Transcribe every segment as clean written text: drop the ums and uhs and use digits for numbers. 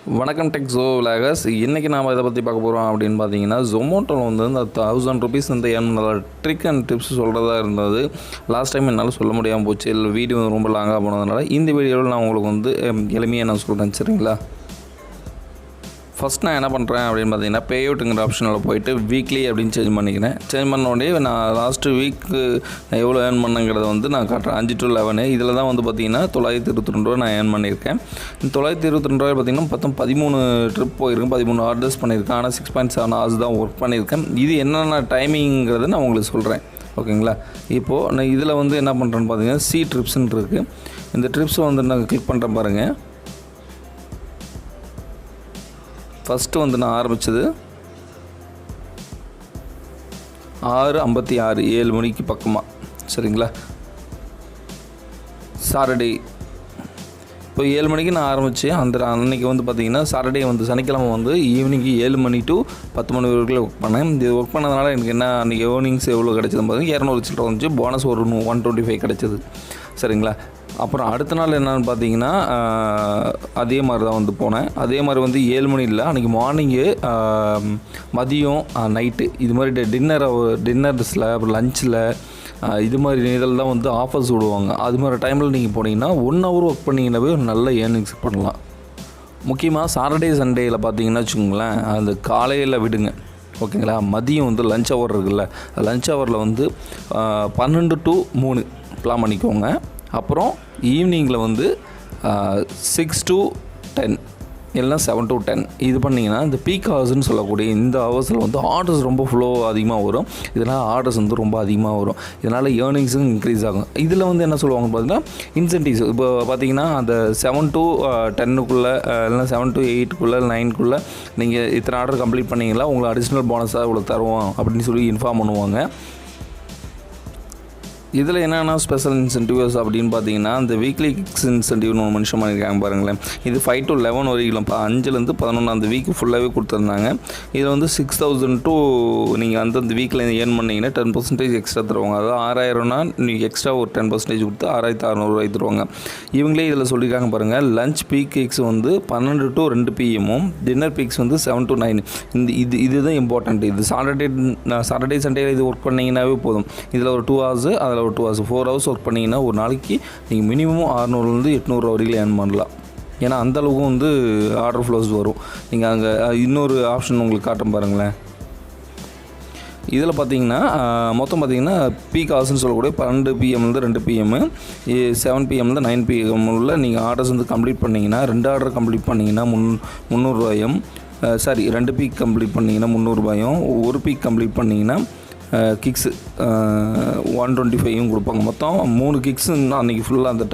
வணக்கம் டெக்ஸோ விலாகர்ஸ். இன்றைக்கி நாம் இதை பற்றி பார்க்க போகிறோம் அப்படின்னு பார்த்தீங்கன்னா, ஜொமோட்டோவில் வந்து இந்த ₹1000 வந்து என்னோட ட்ரிக் அண்ட் டிப்ஸ் சொல்கிறதா இருந்தது. லாஸ்ட் டைம் என்னால் சொல்ல முடியாமல் போச்சு, இல்லை வீடியோ ரொம்ப லாங்காக போனதுனால இந்த வீடியோவில் நான் உங்களுக்கு வந்து எளிமையாக நான் சொல்கிறேன். சரிங்களா? ஃபஸ்ட் நான் என்ன பண்ணுறேன் அப்படின்னு பார்த்தீங்கன்னா, பே அவுட்டுங்கிற ஆப்ஷனில் போய்ட்டு வீக்லி அப்படின்னு சேஞ்ச் பண்ணிக்கிறேன். சேஞ்ச் பண்ணோடனே நான் லாஸ்ட்டு வீக்கு நான் எவ்வளோ ஏர்ன் பண்ணேங்கிறத வந்து நான் காட்டுறேன். 5 to 11 இதில் தான் வந்து பார்த்திங்கன்னா ₹922 நான் ஏர்ன் பண்ணியிருக்கேன். இந்த ₹922 பார்த்திங்கன்னா 13 ட்ரிப் போயிருக்கேன், 13 ஆர்டர்ஸ் பண்ணியிருக்கேன். ஆனால் 6.7 hours தான் ஒர்க் பண்ணியிருக்கேன். இது என்னென்ன டைமிங்கிறத நான் உங்களுக்கு சொல்கிறேன். ஓகேங்களா? இப்போது நான் இதில் வந்து என்ன பண்ணுறேன்னு பார்த்தீங்கன்னா, சி ட்ரிப்ஸ்ன்னு இருக்குது. இந்த ட்ரிப்ஸை வந்து நான் கிளிக் பண்ணுறேன் பாருங்கள். ஃபஸ்ட்டு வந்து நான் ஆரம்பித்தது 6:56 7 மணிக்கு பக்கமாக. சரிங்களா? சாட்டர்டே இப்போ 7 மணிக்கு நான் ஆரம்பித்தேன். அன்றைக்கி வந்து பார்த்திங்கன்னா சாட்டர்டே வந்து சனிக்கிழமை வந்து ஈவினிங்கு 7 மணி to 10 மணி வரைக்கும் ஒர்க் பண்ணேன். இது ஒர்க் பண்ணதுனால எனக்கு என்ன அன்றைக்கி ஏர்னிங்ஸ் எவ்வளோ கிடச்சதுன்னு பார்த்தீங்கன்னா 200 சில்லரை வந்துச்சு. போனஸ் ஒரு 125 கிடச்சிது. சரிங்களா? அப்புறம் அடுத்த நாள் என்னென்னு பார்த்தீங்கன்னா, அதே மாதிரி தான் வந்து போனேன். அதே மாதிரி வந்து 7 மணி இல்லை, அன்றைக்கி மார்னிங்கு மதியம் நைட்டு இது மாதிரி டின்னர்ஸில் அப்புறம் லஞ்சில் இது மாதிரி இதில் தான் வந்து ஆஃபர்ஸ் விடுவாங்க. அது மாதிரி டைமில் நீங்கள் போனீங்கன்னா 1 hour ஒர்க் பண்ணிங்கன்னாவே ஒரு நல்ல ஏர்னிங்ஸ் பண்ணலாம். முக்கியமாக சாட்டர்டே சண்டேயில் பார்த்தீங்கன்னா வச்சுக்கோங்களேன், அந்த காலையில் விடுங்க. ஓகேங்களா? மதியம் வந்து லஞ்ச் ஹவர் இருக்குல்ல, லஞ்ச் ஹவரில் வந்து 12 to 3 பிளான் பண்ணிக்கோங்க. அப்புறம் ஈவினிங்கில் வந்து 6 to 10 இல்லைனா 7 to 10 இது பண்ணிங்கன்னா இந்த பீக் ஹவர்ஸ்ன்னு சொல்லக்கூடிய இந்த ஹவர்ஸில் வந்து ஆர்டர்ஸ் ரொம்ப ஃப்ளோ அதிகமாக வரும். இதனால் ஆர்டர்ஸ் வந்து ரொம்ப அதிகமாக வரும். இதனால் ஏர்னிங்ஸும் இன்க்ரீஸ் ஆகும். இதில் வந்து என்ன சொல்லுவாங்கன்னு பார்த்தீங்கன்னா, இன்சென்டிவ்ஸ். இப்போ பார்த்தீங்கன்னா அந்த 7 to 10க்குள்ளே இல்லைனா 7 to 8க்குள்ளே 9க்குள்ளே நீங்கள் இத்தனை ஆர்டர் கம்ப்ளீட் பண்ணிங்களா உங்களுக்கு அடிஷ்னல் போனஸாக இவ்வளோ தருவோம் அப்படின்னு சொல்லி இன்ஃபார்ம் பண்ணுவாங்க. இதில் என்னென்னா ஸ்பெஷல் இன்சென்டிவ்ஸ் அப்படின்னு பார்த்தீங்கன்னா, அந்த வீக்லி கிக்ஸ் இன்சென்டிவ்னு ஒன்று மென்ஷன் பண்ணியிருக்காங்க பாருங்களேன். இது 5 to 11 வரைக்கும் 5லேருந்து 11 அந்த வீக்கு ஃபுல்லாகவே கொடுத்துருந்தாங்க. இதில் வந்து 6000 to நீங்கள் அந்தந்த வீக்கில் ஏர்ன் பண்ணிங்கன்னா 10% எக்ஸ்ட்ரா தருவாங்க. அதாவது 6000னா நீங்கள் எக்ஸ்ட்ரா ஒரு 10% கொடுத்து 6600 தருவாங்க. இவங்களே இதில் சொல்லியிருக்காங்க பாருங்கள். லஞ்ச் பீக் கிக்ஸ் வந்து 12 to 2 PM, டின்னர் பீக்ஸ் வந்து 7 to 9. இதுதான் இம்பார்ட்டண்ட். இது சாட்டர்டே சண்டே இது ஒர்க் பண்ணிங்கன்னாவே போதும். இதில் ஒரு 2 hours, அதில் ஒரு 2 hours 4 hours ஒர்க் பண்ணிங்கன்னா ஒரு நாளைக்கு நீங்கள் மினிமம் 600லேருந்து 800 வரைக்கும் ஏர்ன் பண்ணலாம். ஏன்னா அந்தளவுக்கு வந்து ஆர்டர் ஃப்ளோஸ் வரும். நீங்கள் அங்கே இன்னொரு ஆப்ஷன் உங்களுக்கு காட்டுறேன் பாருங்களேன். இதில் பார்த்தீங்கன்னா மொத்தம் பார்த்தீங்கன்னா பீக் ஹவர்ஸ்னு சொல்லக்கூடிய 12 PM-லேருந்து 2 PM, 7 PM-லேருந்து 9 PM உள்ள நீங்கள் ஆர்டர்ஸ் வந்து கம்ப்ளீட் பண்ணிங்கன்னா 2 ஆர்டர் கம்ப்ளீட் பண்ணிங்கன்னா ₹300. சாரி, 2 பீக் கம்ப்ளீட் பண்ணிங்கன்னா ₹300. 1 பீக் கம்ப்ளீட் பண்ணிங்கன்னா கிக்ஸு 125 கொடுப்பாங்க. மொத்தம் 3 கிக்ஸ் அன்றைக்கி ஃபுல்லாக அந்த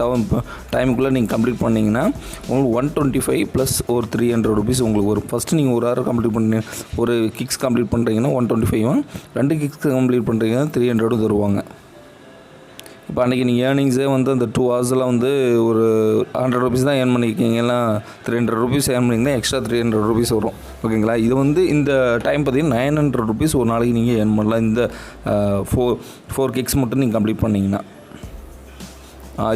டைமுக்குள்ளே நீங்கள் கம்ப்ளீட் பண்ணிங்கன்னா உங்களுக்கு 125 ப்ளஸ் ஒரு ₹300 உங்களுக்கு வரும். ஃபஸ்ட்டு நீங்கள் ஒரு ஆர்டர் கம்ப்ளீட் பண்ணி ஒரு கிக்ஸ் கம்ப்ளீட் பண்ணுறீங்கன்னா 125, 2 கிக்ஸ் கம்ப்ளீட் பண்ணுறீங்கன்னா 300 தருவாங்க. இப்போ அன்றைக்கி நீங்கள் ஏர்னிங்ஸே வந்து அந்த 2 ஹவர்ஸில் வந்து ஒரு ₹100 தான் ஏர்ன் பண்ணியிருக்கீங்கன்னா ₹300 ஏர்ன் பண்ணிங்கன்னா எக்ஸ்ட்ரா ₹300 வரும். ஓகேங்களா? இது வந்து இந்த டைம் பார்த்தீங்கன்னா ₹900 ஒரு நாளைக்கு நீங்கள் ஏர்ன் பண்ணலாம். இந்த 4 கிக்ஸ் மட்டும் நீங்கள் கம்ப்ளீட் பண்ணிங்கன்னா.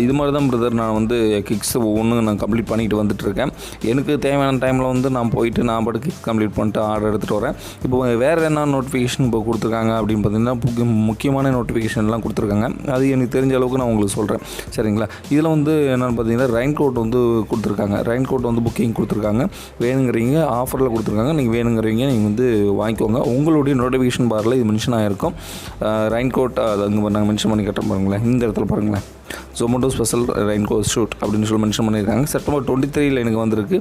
இது மாதிரி தான் பிரதர் நான் வந்து கிக்ஸ் ஒவ்வொன்றும் நான் கம்ப்ளீட் பண்ணிட்டு வந்துட்டுருக்கேன். எனக்கு தேவையான டைமில் வந்து நான் போயிட்டு நான் பாட்டு கிக்ஸ் கம்ப்ளீட் பண்ணிட்டு ஆர்டர் எடுத்துகிட்டு வரேன். இப்போ வேறு என்ன நோட்டிஃபிகேஷன் இப்போ கொடுத்துருக்காங்க அப்படின்னு பார்த்தீங்கன்னா, முக்கியமான நோட்டிஃபிகேஷன்லாம் கொடுத்துருக்காங்க. அது எனக்கு தெரிஞ்ச அளவுக்கு நான் உங்களுக்கு சொல்கிறேன். சரிங்களா? இதில் வந்து என்னென்னு பார்த்தீங்கன்னா, ரெயின் கோட் வந்து கொடுத்துருக்காங்க. ரெயின் கோட் வந்து புக்கிங் கொடுத்துருக்காங்க. வேணுங்கிறீங்க ஆஃபரில் கொடுத்துருக்காங்க. நீங்கள் வேணுங்கிறீங்க நீங்கள் வந்து வாங்கிக்கோங்க. உங்களுடைய நோட்டிஃபிகேஷன் பாரில் இது மென்ஷன் ஆகிருக்கும். ரெயின் கோட் அது அங்கே நாங்கள் மென்ஷன் பண்ணி கட்டுறோம் பாருங்களேன். இந்த இடத்துல பாருங்களேன், Zomato special rain coat suit அப்படின்னு சொல்லி மென்ஷன் பண்ணியிருக்காங்க. செப்டம்பர் 23 எனக்கு வந்திருக்கு.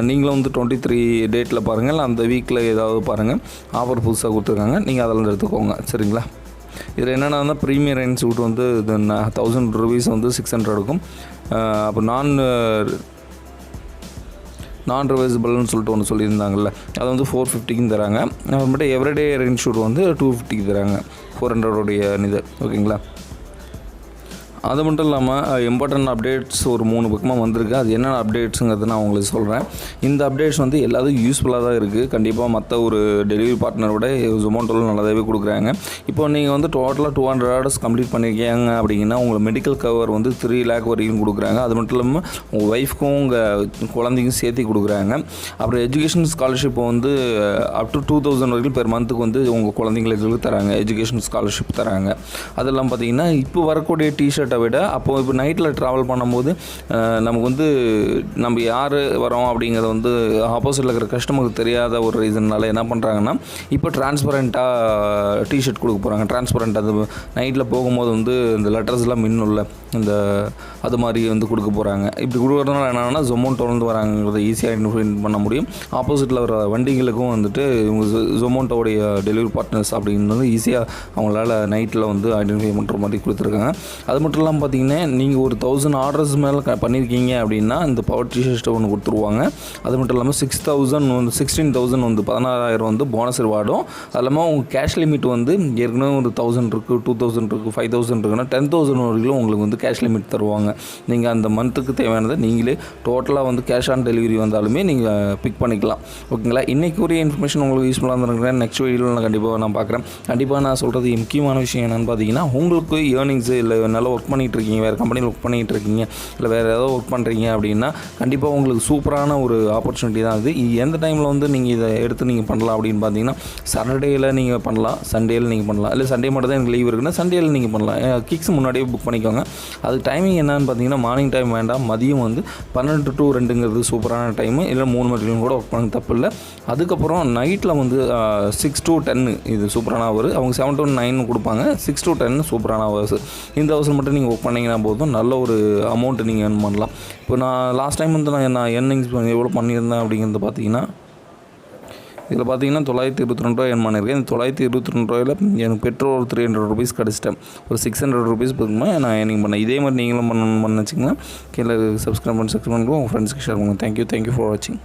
நீங்களும் வந்து 23 டேட்டில் பாருங்கள், அந்த வீக்கில் ஏதாவது பாருங்கள், ஆஃபர் புதுசாக கொடுத்துருக்காங்க. நீங்கள் அதெல்லாம் எடுத்துக்கோங்க. சரிங்களா? இதில் என்னென்னா ப்ரீமியர் ரெயின் ஷூட் வந்து ₹1000 வந்து 600 இருக்கும். அப்போ நான் ரிவர்சிபிள்னு சொல்லிட்டு ஒன்று சொல்லியிருந்தாங்கல்ல, அது வந்து 450க்கு தராங்க. அப்புறமேட்டு எவ்ரிடே ரெயின் ஷூட் வந்து 250க்கு தராங்க, 400 இது. ஓகேங்களா? அது மட்டும் இல்லாமல் இம்பார்ட்டன்ட் அப்டேட்ஸ் ஒரு 3 பக்கமாக வந்திருக்கு. அது என்னென்ன அப்டேட்ஸுங்கிறது நான் உங்களுக்கு சொல்கிறேன். இந்த அப்டேட்ஸ் வந்து எல்லாத்துக்கும் யூஸ்ஃபுல்லாக தான் இருக்குது. கண்டிப்பாக மற்ற ஒரு டெலிவரி பார்ட்னரோட Zomatoவில் நல்லாவே கொடுக்குறாங்க. இப்போ நீங்கள் வந்து டோட்டலாக 200 ஆர்டர்ஸ் கம்ப்ளீட் பண்ணியிருக்கீங்க அப்படிங்கன்னா உங்களுக்கு மெடிக்கல் கவர் வந்து 3 lakh வரைக்கும் கொடுக்குறாங்க. அது மட்டும் இல்லாமல் உங்கள் ஒய்ஃப்க்கும் உங்கள் குழந்தைக்கும் சேர்த்து கொடுக்குறாங்க. அப்புறம் எஜுகேஷன் ஸ்காலர்ஷிப் வந்து அப் டு 2000 வரைக்கும் பெர் மந்த்துக்கு வந்து உங்கள் குழந்தைங்களுக்கு தராங்க. எஜுகேஷன் ஸ்காலர்ஷிப் தராங்க. அதெல்லாம் பார்த்தீங்கன்னா இப்போ வரக்கூடிய டிஷர்ட்டை விட அப்போது இப்போ நைட்டில் ட்ராவல் பண்ணும்போது நமக்கு வந்து நம்ம யார் வரோம் அப்படிங்கிறது வந்து ஆப்போசிட்டில் இருக்கிற கஸ்டமருக்கு தெரியாத ஒரு ரீசன்னால என்ன பண்ணுறாங்கன்னா இப்போ டிரான்ஸ்பரண்ட்டாக டிஷர்ட் கொடுக்க போகிறாங்க. டிரான்ஸ்பரண்ட் அது நைட்டில் போகும்போது வந்து இந்த லெட்டர்ஸ்லாம் மின்னுள்ள இந்த அது மாதிரி வந்து கொடுக்க போகிறாங்க. இப்படி கொடுக்குறதுனால என்னென்னா Zomatoலேருந்து வராங்கிறத ஈஸியாக ஐடென்டிஃபை பண்ண முடியும். ஆப்போசிட்டில் வர வண்டிகளுக்கும் வந்துட்டு இவங்க Zomatoவுடைய டெலிவரி பார்ட்னர்ஸ் அப்படிங்கிறது ஈஸியாக அவங்களால நைட்டில் வந்து ஐடென்டிஃபை பண்ணுற மாதிரி கொடுத்துருக்காங்க. அது மட்டும் இல்லாமல் பார்த்தீங்கன்னா நீங்கள் ஒரு 1000 ஆர்டர்ஸ் மேலே பண்ணியிருக்கீங்க அப்படின்னா இந்த பவர் டிஷர்ட்டை ஒன்று கொடுத்துருவாங்க. அது மட்டும் இல்லாமல் 16,000 வந்து 16,000 வந்து போனஸ் ரிவார்டும். அது இல்லாமல் உங்கள் கேஷ் லிமிட் வந்து ஏற்கனவே ஒரு 1000 இருக்குது, 2000 இருக்குது, 5000 இருக்குன்னா 10,000 வரைக்கும் உங்களுக்கு வந்து கேஷ் லிமிட் தருவாங்க. நீங்கள் அந்த மந்த்துக்கு தேவையானதை நீங்களே டோட்டலாக வந்து கேஷ் ஆன் டெலிவரி வந்தாலுமே நீங்கள் பிக் பண்ணிக்கலாம். ஓகேங்களா? இன்றைக்கி ஒரு இன்ஃபர்மேஷன் உங்களுக்கு யூஸ்ஃபுல்லாக இருந்துருக்கிறேன். நெக்ஸ்ட் வீடியோவில் நான் கண்டிப்பாக நான் பார்க்குறேன். கண்டிப்பாக நான் சொல்கிறது முக்கியமான விஷயம் என்னென்னு பார்த்தீங்கன்னா உங்களுக்கு ஏர்னிங்ஸு இல்லை நல்லா ஒர்க் பண்ணிகிட்டு இருக்கீங்க, வேறு கம்பெனியில் ஒர்க் பண்ணிகிட்டு இருக்கீங்க, இல்லை வேறு ஏதாவது ஒர்க் பண்ணுறீங்க அப்படின்னா கண்டிப்பாக உங்களுக்கு சூப்பரான ஒரு ஆப்பர்ச்சுனிட்டி தான் இது. எந்த டைமில் வந்து நீங்கள் இதை எடுத்து நீங்கள் பண்ணலாம் அப்படின்னு பார்த்தீங்கன்னா சாட்டர்டேயில் நீங்கள் பண்ணலாம், சண்டேயில் நீங்கள் பண்ணலாம். இல்லை சண்டே மட்டும் தான் எனக்கு லீவ் இருக்குன்னா சண்டேயில் நீங்கள் பண்ணலாம். கிக்ஸ் முன்னாடியே புக் பண்ணிக்கோங்க. அது டைமிங் என்னன்னு பார்த்தீங்கன்னா மார்னிங் டைம் வேண்டாம், மதியம் வந்து 12 to 2ங்கிறது சூப்பரான டைமு. இல்லை 3 மணிக்கும் கூட ஒர்க் பண்ண தப்பு இல்லை. அதுக்கப்புறம் நைட்டில் வந்து 6 to 10 இது சூப்பரான ஹவர். அவங்க 7 to 9 கொடுப்பாங்க. 6 to 10 சூப்பரான ஹவர்ஸ். இந்த ஹவர்ஸ் மட்டும் நீங்கள் ஒர்க் பண்ணிங்கன்னா போதும், நல்ல ஒரு அமௌண்ட்டு நீங்கள் earn பண்ணலாம். இப்போ நான் லாஸ்ட் டைம் வந்து நான் earnings எவ்வளோ பண்ணியிருந்தேன் அப்படிங்கிறது பார்த்தீங்கன்னா இதில் பார்த்தீங்கன்னா 922 ரூபா earn பண்ணியிருக்கேன். இந்த 922 ரூபாயில் எனக்கு பெட்ரோல் ஒரு 300 rupees கிடச்சிட்டேன். ஒரு 600 rupees இருக்குமா நான் earning பண்ணேன். இதே மாதிரி நீங்களும் பண்ண வச்சிங்கன்னா கீழே சப்ஸ்கிரைப் பண்ணி உங்கள் ஃப்ரெண்ட்ஸ்க்கு ஷேர் பண்ணுங்கள். தேங்க்யூ ஃபார் வாட்சிங்.